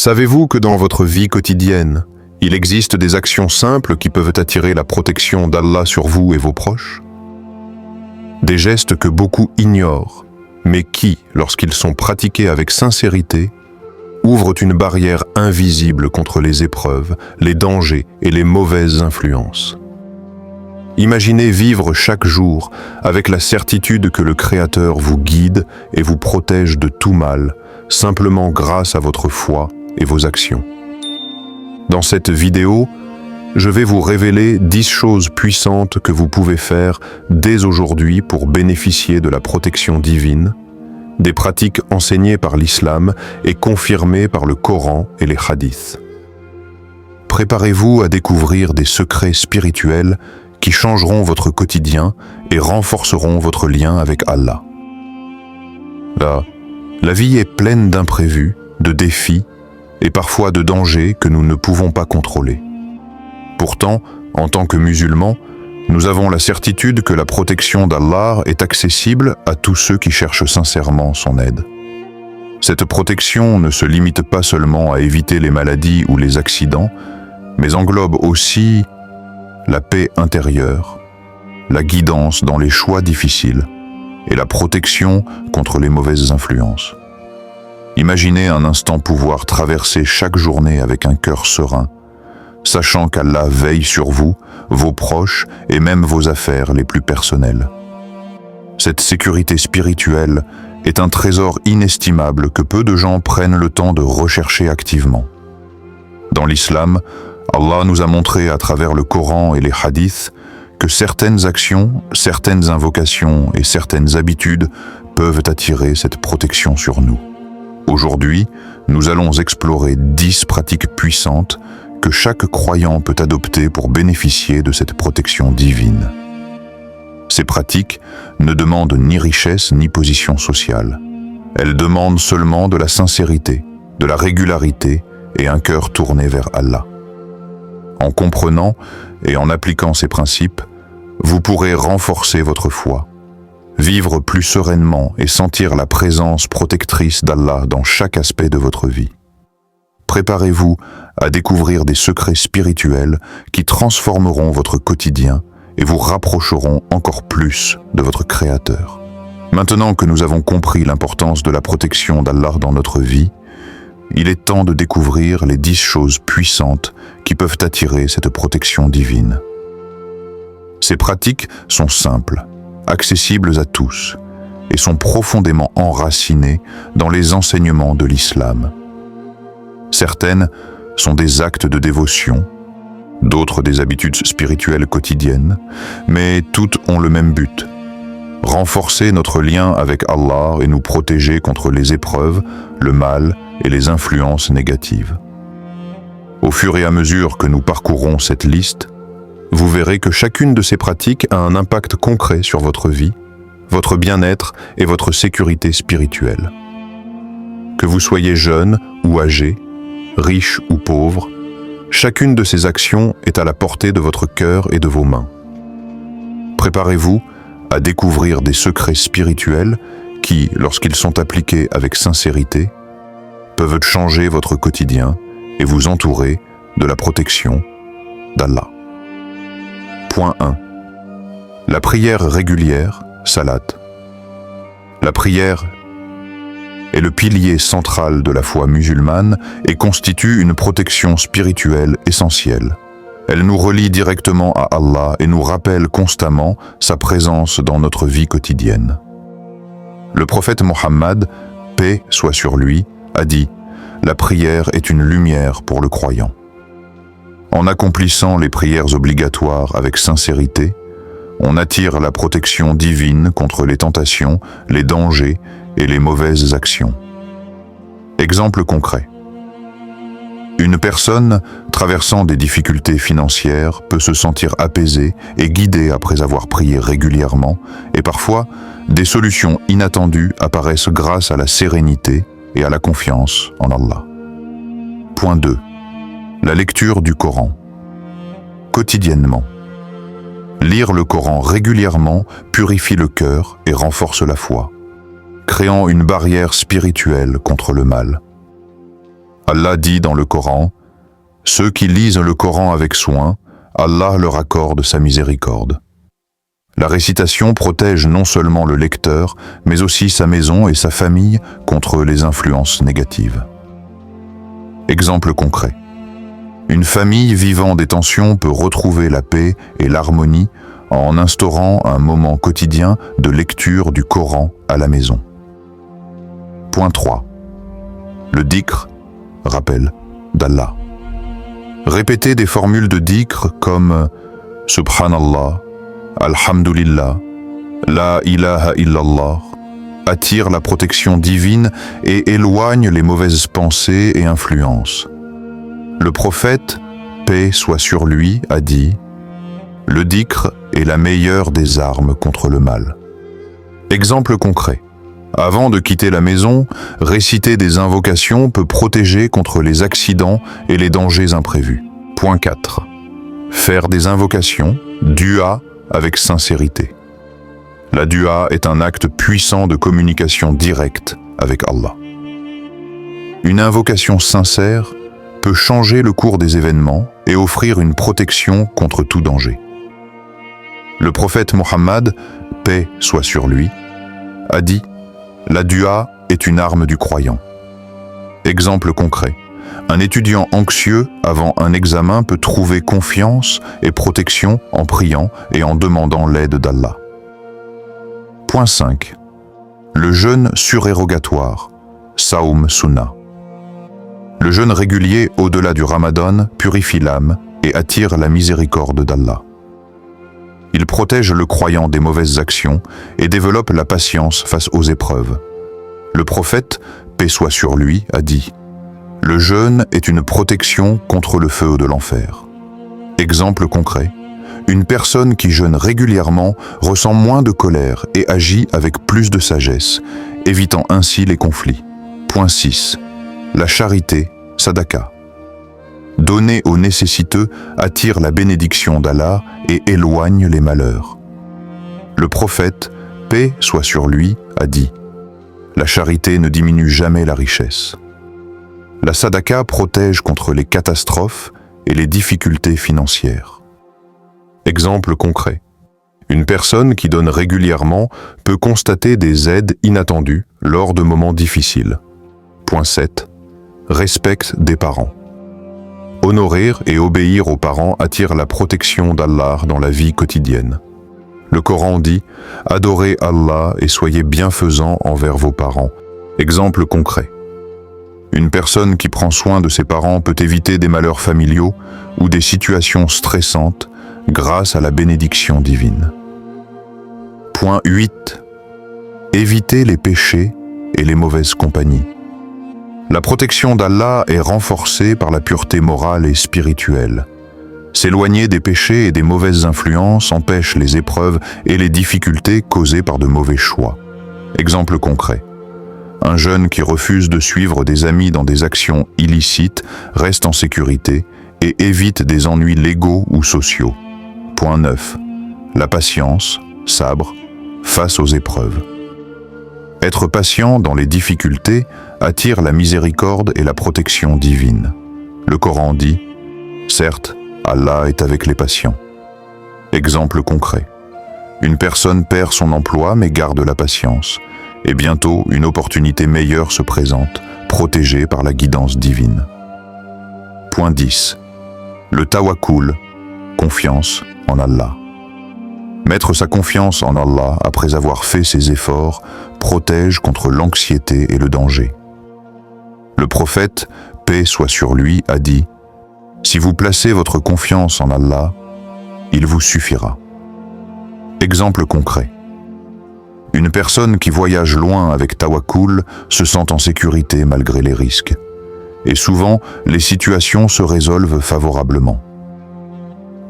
Savez-vous que dans votre vie quotidienne, il existe des actions simples qui peuvent attirer la protection d'Allah sur vous et vos proches? Des gestes que beaucoup ignorent, mais qui, lorsqu'ils sont pratiqués avec sincérité, ouvrent une barrière invisible contre les épreuves, les dangers et les mauvaises influences. Imaginez vivre chaque jour avec la certitude que le Créateur vous guide et vous protège de tout mal, simplement grâce à votre foi et vos actions. Dans cette vidéo, je vais vous révéler 10 choses puissantes que vous pouvez faire dès aujourd'hui pour bénéficier de la protection divine, des pratiques enseignées par l'islam et confirmées par le Coran et les hadiths. Préparez-vous à découvrir des secrets spirituels qui changeront votre quotidien et renforceront votre lien avec Allah. La vie est pleine d'imprévus, de défis et parfois de dangers que nous ne pouvons pas contrôler. Pourtant, en tant que musulmans, nous avons la certitude que la protection d'Allah est accessible à tous ceux qui cherchent sincèrement son aide. Cette protection ne se limite pas seulement à éviter les maladies ou les accidents, mais englobe aussi la paix intérieure, la guidance dans les choix difficiles et la protection contre les mauvaises influences. Imaginez un instant pouvoir traverser chaque journée avec un cœur serein, sachant qu'Allah veille sur vous, vos proches et même vos affaires les plus personnelles. Cette sécurité spirituelle est un trésor inestimable que peu de gens prennent le temps de rechercher activement. Dans l'islam, Allah nous a montré à travers le Coran et les hadiths que certaines actions, certaines invocations et certaines habitudes peuvent attirer cette protection sur nous. Aujourd'hui, nous allons explorer 10 pratiques puissantes que chaque croyant peut adopter pour bénéficier de cette protection divine. Ces pratiques ne demandent ni richesse ni position sociale. Elles demandent seulement de la sincérité, de la régularité et un cœur tourné vers Allah. En comprenant et en appliquant ces principes, vous pourrez renforcer votre foi, vivre plus sereinement et sentir la présence protectrice d'Allah dans chaque aspect de votre vie. Préparez-vous à découvrir des secrets spirituels qui transformeront votre quotidien et vous rapprocheront encore plus de votre Créateur. Maintenant que nous avons compris l'importance de la protection d'Allah dans notre vie, il est temps de découvrir les 10 choses puissantes qui peuvent attirer cette protection divine. Ces pratiques sont simples, accessibles à tous et sont profondément enracinées dans les enseignements de l'islam. Certaines sont des actes de dévotion, d'autres des habitudes spirituelles quotidiennes, mais toutes ont le même but: renforcer notre lien avec Allah et nous protéger contre les épreuves, le mal et les influences négatives. Au fur et à mesure que nous parcourons cette liste, vous verrez que chacune de ces pratiques a un impact concret sur votre vie, votre bien-être et votre sécurité spirituelle. Que vous soyez jeune ou âgé, riche ou pauvre, chacune de ces actions est à la portée de votre cœur et de vos mains. Préparez-vous à découvrir des secrets spirituels qui, lorsqu'ils sont appliqués avec sincérité, peuvent changer votre quotidien et vous entourer de la protection d'Allah. Point 1. La prière régulière, salat. La prière est le pilier central de la foi musulmane et constitue une protection spirituelle essentielle. Elle nous relie directement à Allah et nous rappelle constamment sa présence dans notre vie quotidienne. Le prophète Mohammed, paix soit sur lui, a dit « La prière est une lumière pour le croyant ». En accomplissant les prières obligatoires avec sincérité, on attire la protection divine contre les tentations, les dangers et les mauvaises actions. Exemple concret. Une personne traversant des difficultés financières peut se sentir apaisée et guidée après avoir prié régulièrement, et parfois, des solutions inattendues apparaissent grâce à la sérénité et à la confiance en Allah. Point 2. La lecture du Coran. Quotidiennement. Lire le Coran régulièrement purifie le cœur et renforce la foi, créant une barrière spirituelle contre le mal. Allah dit dans le Coran, « Ceux qui lisent le Coran avec soin, Allah leur accorde sa miséricorde. » La récitation protège non seulement le lecteur, mais aussi sa maison et sa famille contre les influences négatives. Exemple concret. Une famille vivant des tensions peut retrouver la paix et l'harmonie en instaurant un moment quotidien de lecture du Coran à la maison. Point 3. Le dhikr, rappel d'Allah. Répétez des formules de dhikr comme « Subhanallah », Alhamdulillah, La ilaha illallah, attire la protection divine et éloigne les mauvaises pensées et influences. Le prophète, paix soit sur lui, a dit « Le dhikr est la meilleure des armes contre le mal. » Exemple concret. Avant de quitter la maison, réciter des invocations peut protéger contre les accidents et les dangers imprévus. Point 4. Faire des invocations, dua, avec sincérité. La dua est un acte puissant de communication directe avec Allah. Une invocation sincère peut changer le cours des événements et offrir une protection contre tout danger. Le prophète Mohammed, paix soit sur lui, a dit « La dua est une arme du croyant. » Exemple concret. Un étudiant anxieux avant un examen peut trouver confiance et protection en priant et en demandant l'aide d'Allah. Point 5. Le jeûne surérogatoire, Saum Sunnah. Le jeûne régulier au-delà du Ramadan purifie l'âme et attire la miséricorde d'Allah. Il protège le croyant des mauvaises actions et développe la patience face aux épreuves. Le prophète, paix soit sur lui, a dit « Le jeûne est une protection contre le feu de l'enfer. » Exemple concret. Une personne qui jeûne régulièrement ressent moins de colère et agit avec plus de sagesse, évitant ainsi les conflits. Point 6. La charité, sadaka. Donner aux nécessiteux attire la bénédiction d'Allah et éloigne les malheurs. Le prophète, paix soit sur lui, a dit « La charité ne diminue jamais la richesse. » La sadaka protège contre les catastrophes et les difficultés financières. Exemple concret. Une personne qui donne régulièrement peut constater des aides inattendues lors de moments difficiles. Point 7. Respecte des parents. Honorer et obéir aux parents attire la protection d'Allah dans la vie quotidienne. Le Coran dit « Adorez Allah et soyez bienfaisants envers vos parents ». Exemple concret. Une personne qui prend soin de ses parents peut éviter des malheurs familiaux ou des situations stressantes grâce à la bénédiction divine. Point 8. Éviter les péchés et les mauvaises compagnies. La protection d'Allah est renforcée par la pureté morale et spirituelle. S'éloigner des péchés et des mauvaises influences empêche les épreuves et les difficultés causées par de mauvais choix. Exemple concret. Un jeune qui refuse de suivre des amis dans des actions illicites reste en sécurité et évite des ennuis légaux ou sociaux. Point 9. La patience, sabre, face aux épreuves. Être patient dans les difficultés attire la miséricorde et la protection divine. Le Coran dit « Certes, Allah est avec les patients. » Exemple concret. Une personne perd son emploi mais garde la patience, et bientôt une opportunité meilleure se présente, protégée par la guidance divine. Point 10. Le tawakkul, confiance en Allah. Mettre sa confiance en Allah après avoir fait ses efforts protège contre l'anxiété et le danger. Le prophète, paix soit sur lui, a dit « Si vous placez votre confiance en Allah, il vous suffira. » Exemple concret. Une personne qui voyage loin avec tawakkul se sent en sécurité malgré les risques. Et souvent, les situations se résolvent favorablement.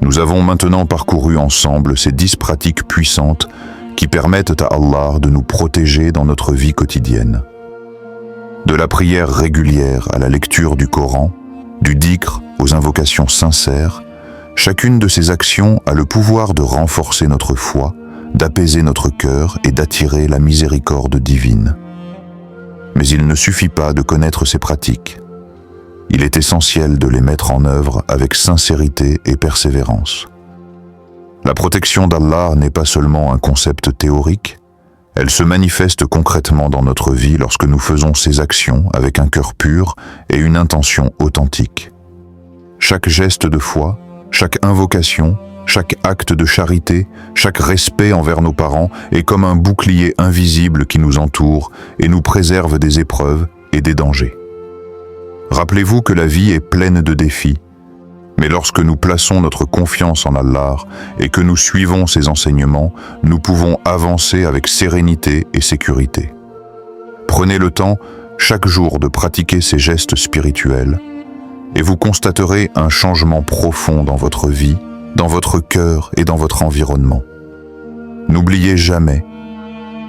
Nous avons maintenant parcouru ensemble ces 10 pratiques puissantes qui permettent à Allah de nous protéger dans notre vie quotidienne. De la prière régulière à la lecture du Coran, du dhikr aux invocations sincères, chacune de ces actions a le pouvoir de renforcer notre foi, d'apaiser notre cœur et d'attirer la miséricorde divine. Mais il ne suffit pas de connaître ces pratiques. il est essentiel de les mettre en œuvre avec sincérité et persévérance. La protection d'Allah n'est pas seulement un concept théorique, elle se manifeste concrètement dans notre vie lorsque nous faisons ces actions avec un cœur pur et une intention authentique. Chaque geste de foi, chaque invocation, chaque acte de charité, chaque respect envers nos parents est comme un bouclier invisible qui nous entoure et nous préserve des épreuves et des dangers. Rappelez-vous que la vie est pleine de défis, mais lorsque nous plaçons notre confiance en Allah et que nous suivons ses enseignements, nous pouvons avancer avec sérénité et sécurité. Prenez le temps, chaque jour, de pratiquer ces gestes spirituels, et vous constaterez un changement profond dans votre vie, dans votre cœur et dans votre environnement. N'oubliez jamais,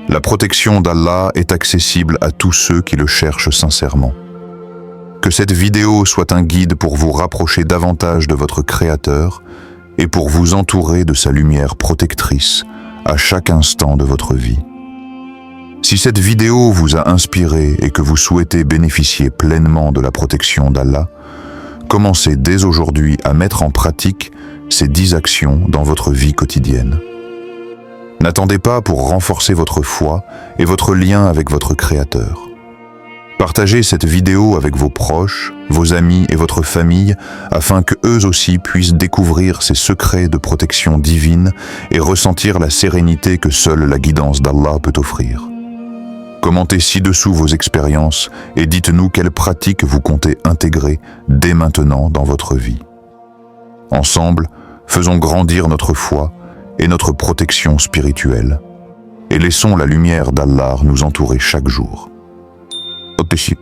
la protection d'Allah est accessible à tous ceux qui le cherchent sincèrement. Que cette vidéo soit un guide pour vous rapprocher davantage de votre Créateur et pour vous entourer de sa lumière protectrice à chaque instant de votre vie. Si cette vidéo vous a inspiré et que vous souhaitez bénéficier pleinement de la protection d'Allah, commencez dès aujourd'hui à mettre en pratique ces 10 actions dans votre vie quotidienne. N'attendez pas pour renforcer votre foi et votre lien avec votre Créateur. Partagez cette vidéo avec vos proches, vos amis et votre famille afin que eux aussi puissent découvrir ces secrets de protection divine et ressentir la sérénité que seule la guidance d'Allah peut offrir. Commentez ci-dessous vos expériences et dites-nous quelles pratiques vous comptez intégrer dès maintenant dans votre vie. Ensemble, faisons grandir notre foi et notre protection spirituelle et laissons la lumière d'Allah nous entourer chaque jour. Au péché.